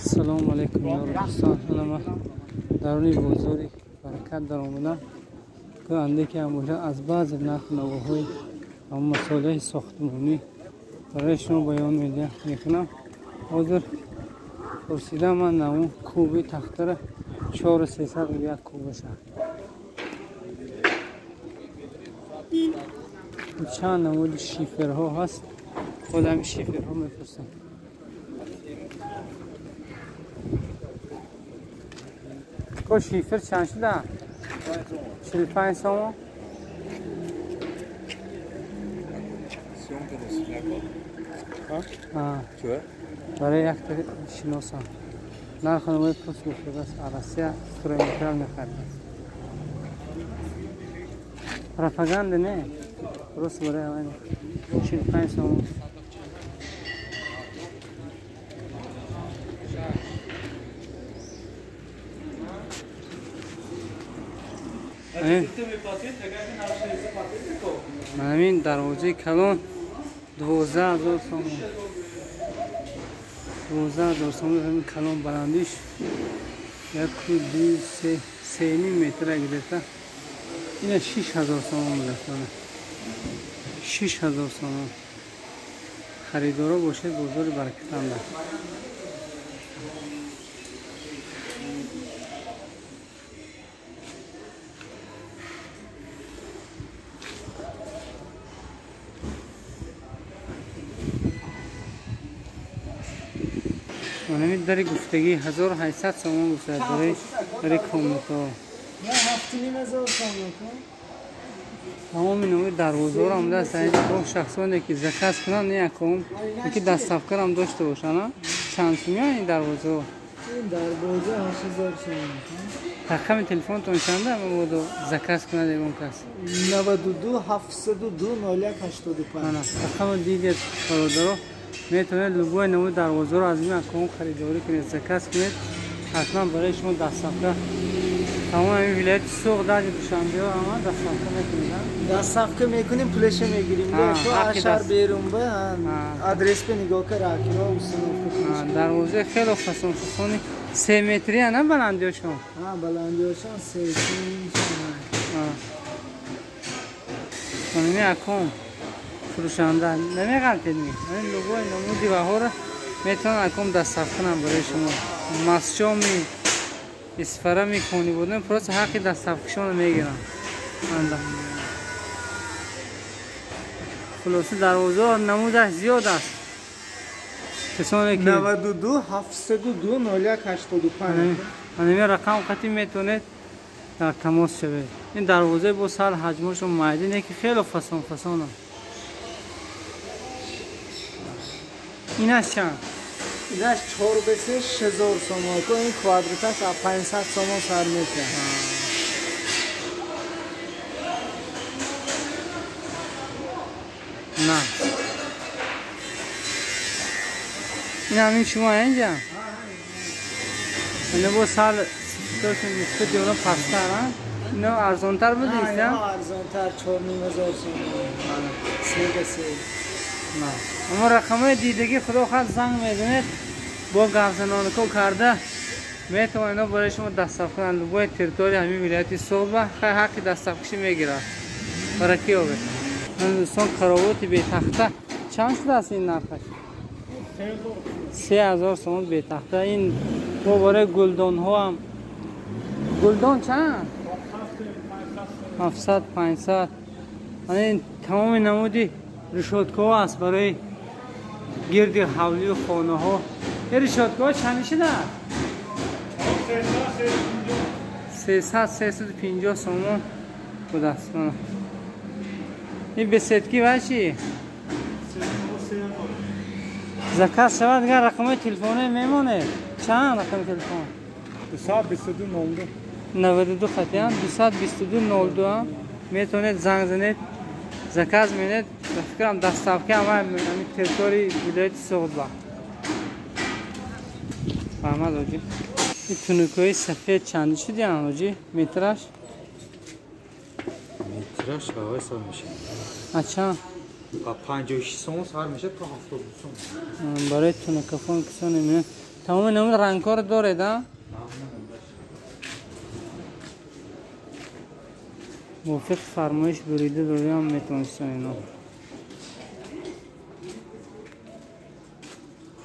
السلام علیکم یا دوستان، من درونی بزرگی برکت در آمدم که انده که امروز از بعض نقل نوهای اما مسائل ساختمانی برای شما بیان میکنم. حاضر پرسیدم من نمو کوبی تختر 4300 یک کوبه شد. چند نمود شیفرها هست، خودم شیفرها میپرسم. کو شیفر چند شده؟ 45 سوم. برای یک تا شناسم نرخ نمای پوست گفته است. عرصه سرمترم نخرده است. پروپاگانده نه، درست برای همین 45 سوم. همین دروازه کلان 12000 سوم. 12000 سوم همین کلان بلندیش 1.2-3.5 متر گرفته. این 6000 سوم می‌رسونه. 6000 سوم. خریدارا باشد بزرگ برکتنده. من داری گفتگی 1800 سوم گفته برای کامنتا. نه 7500 سوم. تمام نوع دروازه را هم دست این شخصانی که زکات کنن نه یکم که دست افکار هم داشته باشن. چند سومیه این دروازه؟ این دروازه 8000 سوم. رقم تلفن تون چنده؟ من بود زکات کنه دیگه کس 92 702 01 85. نه رقم دیگه برادرها میتونید لوگوی نوع دروازه رو از این اکانت خریداری کنید، زکات کنید. حتما برای شما دست افکار تمام این ولایت سوق در دوشنبه ها هم دست افکار میکنید. دست افکار میکنیم، پولش میگیریم. تو اشار بیرون به آدرس به نگاه کن راکیرا و سنوف. دروازه خیلی فسون 3 متری نه بلندیشون. بلندیشون 3 متر. این اکانت فروشنده نمیگردید می. این لوگوی نمودی و ها را میتونن اکانت دست افکار برای شما. مسجد می اسفره میکنی بودن پس حق دست افکشون میگیرن. خلاصه دروازه نمودش زیاد است. کسانی که 92 702 01 85 این رقم قطعی میتونید در تماس شوید. این دروازه با سال حجمش معدنی که خیلی فسان فسانه. اینش چند؟ اینش 4 به 3 6000 سوم. تو این کوادراتش 500 سوم سر میشه. نه این همین شما اینجا؟ اینه با سال داشتن نسبت دیونا پستر هم؟ اینه ارزانتر بود نیست؟ نه ارزانتر 4500 سوم. 3 به 3. نه اما رقمای دیدگی خدا خواهد زنگ میدونید با گفزنانکو کرده میتونه برای شما دست افکار لوگوی تریتوری همین ولایت صبح خیلی حق دست افکشی میگیره. برای کی آبه؟ من دوستان کراواتی به تخته چند شده است این نرخش؟ 3000 سوم به تخته. این با برای گلدان ها هم گلدان چند؟ 700 500. این تمام نمودی رشادکو است برای گرد حولی و خانه ها. این رشادکو چند شده؟ 300-350 سوم بود است. این بسیتکی باشی؟ زکات شود دیگر رقم تلفنی میمونه. چند رقم تلفن؟ 222 92 خطی هم 222 هم میتونید زنگ زنید زکات میدید. فکرم دست افکار همین تریتوری ولایت سوق با فهمد آجی. این تونیکوی سفید چند شدی هم آجی؟ مترش؟ مترش هوای سال میشه. اچھا 56 سوم سر میشه تا 70 سوم. برای تونیکافون کسانی میرن تمام نمود رنگ‌ها داره دا موافق فرمایش بریده داری هم میتونستن اینا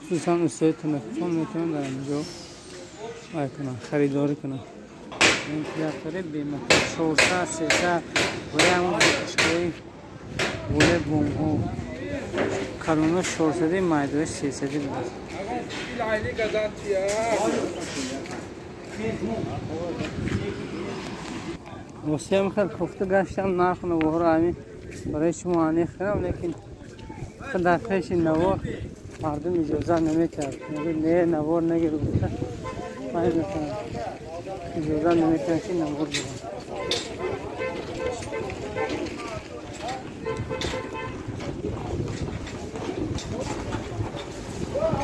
خصوصا استای تنفسان میتونن در اینجا خریداری کنن این تیاتره بیمت 400 300 ولی همون بکشگاهی ولی بوم ها کلونا 400 مایدوش 300 بود واسه هم خیلی کفته گشتم نرخونه بخور همین برای شما آنیخ کنم لیکن در پیش نوار مردم اجازه نمیکرد نه نوار نگیر گفته من میکنم اجازه نمیکرد که نوار بگم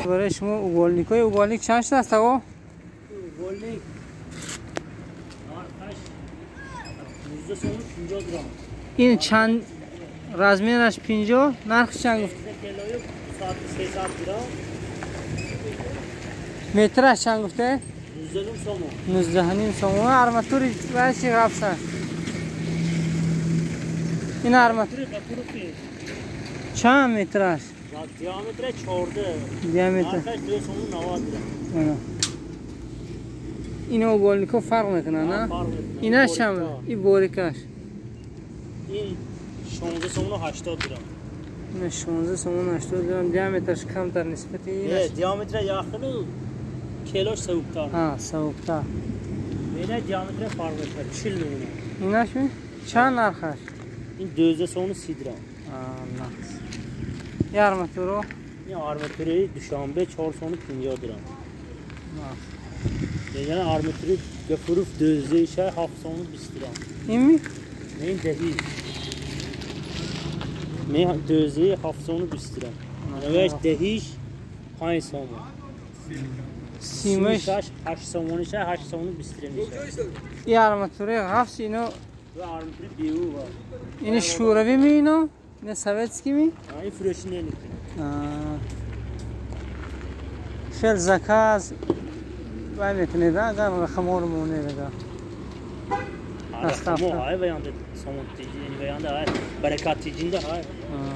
برای شما اوگالنیک چند شده است آقا؟ اوگالنیک 50 گرم این چند رزمینش 50 نرخش چند گفت؟ کیلوی 300 گرم مترش چند گفته؟ 19 سومو ارماتوری برای چی غفصه؟ این ارماتوری چند مترش؟ دیامتر 14 دیامتر نرخش 290 گرم این اوگالنیکو فرق میکنه نه؟ اینش چند؟ این بوریکش این 1680 گرم این 1680 گرم دیامترش کمتر نسبت اینش؟ دیامتر یاخلو کیلوش سوکتر ها سوکتر اینه دیامتر فرق میکنه 40 میمونه اینش می؟ چند نرخش؟ این 230 گرم نقص این ارماتورو؟ این آرماتوری دوشنبه 450 گرم یعنی آرماتوری گفروف دوزه شه 720 گرم این می؟ این دهی می دوزه 720 گرم نویش دهیش 5 سومون سیمش 8 سومونشه 8 سومون 20 گرم میشه این ارماتوری غفص اینو و آرماتوری بیو با این شوروی می اینو؟ این سویتسکی می؟ این فروشی نمیکنه خیلی زکاز باید میتونید اگر رخمور مونه بگه رخمو های بیانده سومون تیجی یعنی بیانده های برکات تیجینده های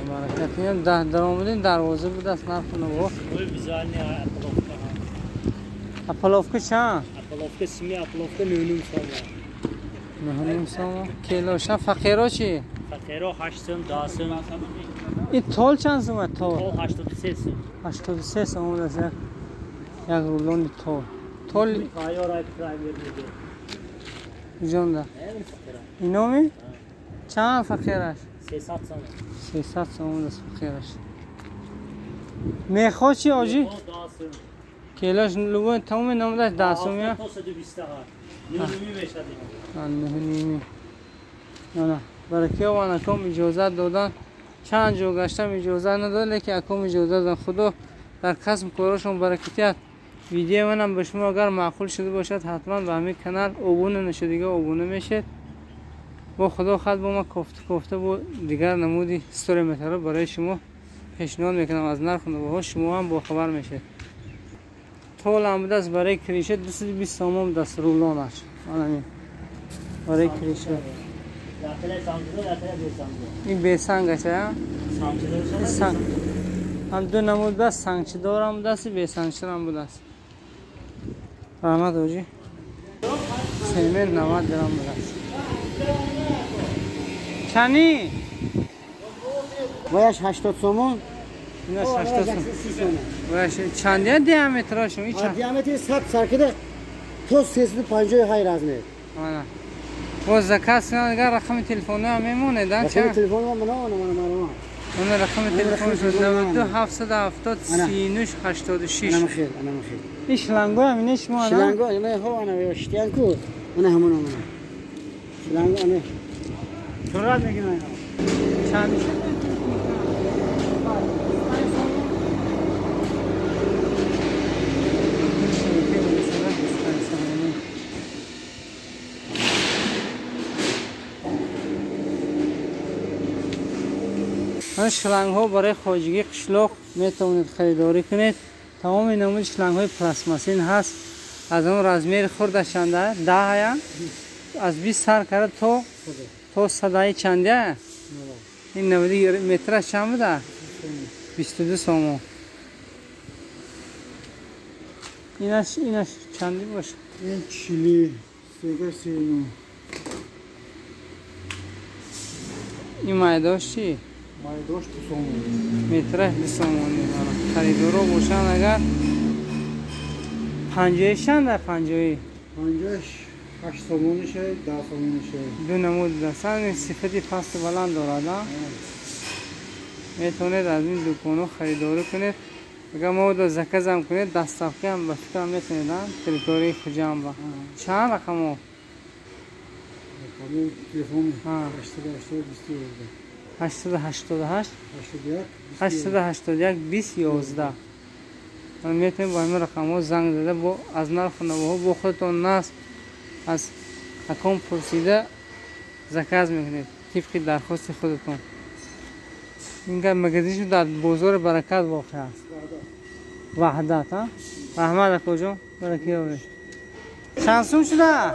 برکت میان 10 درآمدین دروازه بود است نرخونه بود کوئی بیزار نی های اپلوفکا ها اپلوفکا چند؟ اپلوفکا سیمی اپلوفکا 9 سومون 9 کیلوشن فقیرا چی؟ فقیرا 8 سوم 10 سوم این تول چند سومه تول؟ تول 83 سوم 83 سوم است یک رولون تول کاری ها رای پرایمر میده جونده اینو می؟ چند فقیرش؟ 300 سوم 300 سوم است فقیرش میخوا چی آجی؟ کیلوش لگوی تمام نمودش 10 سومیه؟ تا 120 ها نیمی میشه نیمی نه برای که وان اکم اجازه دادن چند جو گشتم اجازه نداد لیکن اکم اجازه دادن خدا در کسب کارشون برکتیت ویدیو منم به شما اگر معقول شده باشد حتما به همین کانال ابونه نشدیگه ابونه میشید با خدا خود با ما کفته با دیگر نمودی ستوری متر برای شما پیشنهاد میکنم از نرخ نوها شما هم با خبر میشید طول هم دست برای کریشه 220 سوم دست رولانش همین برای کریشه این بیسنگ چه سنگ هم دو نمود بس سنگ چه دارم دستی بیسنگ شرم بود است رحمت اوجی سیمه 90 درم بود است چنی؟ وایش 80 سومون اینش 80 سومون وایش چندی دیامترشون این چند؟ دیامتر 100 سرکده تو 350 های رزمه آنه و زکاس اگر رقم تلفن هم میمونه دن چه؟ رقم تلفن هم منو اون رقم تلفن شد 92 770 39 86 انا مخیر این شلنگو هم اینش ما نه؟ شلنگو نه هو انا وشتیان کو انا همون شلنگو انا چرا میگن اینا چند این شلنگ ها برای خواجگی قشلاق میتونید خریداری کنید تمام نمود شلنگ های پلاستماسین هست. از اون رزمیر خوردشان ده 10 هیا از 20 سر کرد تو صدای چنده این 90 مترش چند بوده 22 سومو. اینش چندی باشه این چیلی سیگه 39 این مایداش چی؟ مایداش 2 سومو مترش 2 سومونی خریدارو باشن اگر 50 شنده 50 8 سومونشه 10 سومونشه دو نمود دستن صفتی پست بلند دارد. میتونید از این دکانو خریداری کنید. اگر مواد زکزم کنید دستافکی هم بفکر میتونید تریتوری خجام با چند رقمو تلفن 888 20 11 من میتونید با همین رقمو زنگ زده با از نرخ نوه با خودتون نصب از اکام پرسیده زکاز میکنید طبق درخواست خودتون. اینگه مگزینش در بازار برکت واقع است. وحدت ها احمد کجا برکی آوری چند سوم شده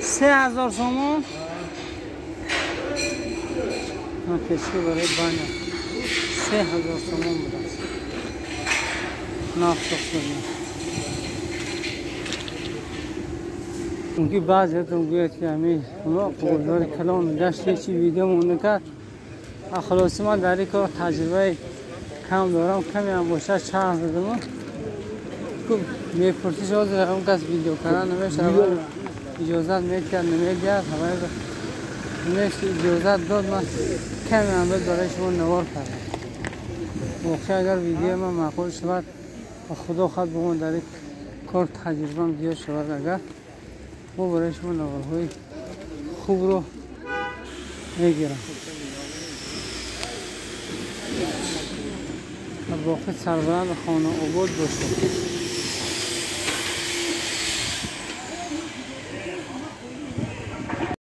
3000 سومون کشکی برای بانه 3000 سومون بوده نافتخ کنیم. اونکی بعضی هاتون گوید که همین قوزار کلان داشتی چی ویدیو مونده کرد. خلاصی من در این کار تجربه کم دارم کمی هم باشه چند زدم میپرسی شد اون کس ویدیو کردن نمیشه اجازت میکرد نمیگرد نمیشه اجازت داد من کمی هم برای شما نوار کردم واقعا اگر ویدیو من معقول شود و خدا خواهد بگم در این کار تجربه هم زیاد شود اگر ما برای شما نوارهای خوب رو میگیرم. واقع سربلند خانه آباد باشه.